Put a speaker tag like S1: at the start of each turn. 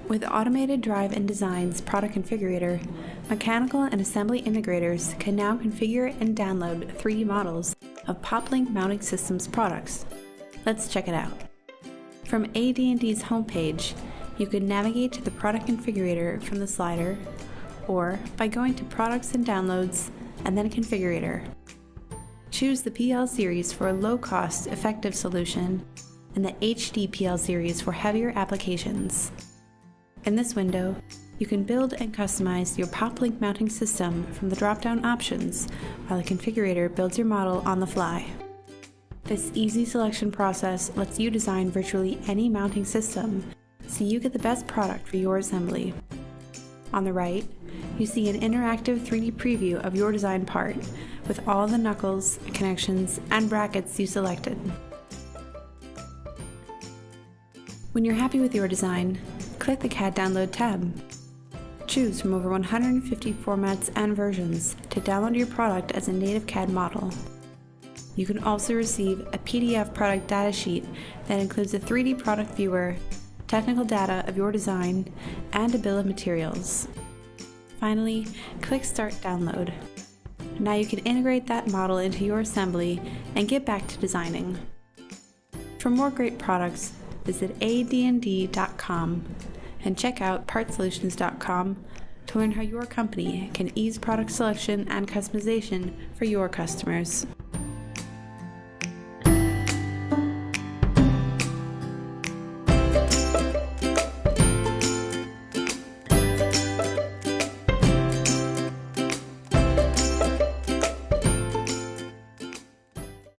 S1: With Automated Drive and Design's Product Configurator, mechanical and assembly integrators can now configure and download 3D models of PopLink Mounting Systems products. Let's check it out. From ADandD's homepage, you can navigate to the Product Configurator from the slider, or by going to Products and Downloads, and then Configurator. Choose the PL series for a low-cost, effective solution, and the HD PL series for heavier applications. In this window, you can build and customize your PopLink mounting system from the drop-down options, while the configurator builds your model on the fly. This easy selection process lets you design virtually any mounting system, so you get the best product for your assembly. On the right, you see an interactive 3D preview of your design part, with all the knuckles, connections, and brackets you selected. When you're happy with your design, click the CAD Download tab. Choose from over 150 formats and versions to download your product as a native CAD model. You can also receive a PDF product datasheet that includes a 3D product viewer, technical data of your design, and a bill of materials. Finally, click Start Download. Now you can integrate that model into your assembly and get back to designing. For more great products, visit ADandD.com and check out PartSolutions.com to learn how your company can ease product selection and customization for your customers.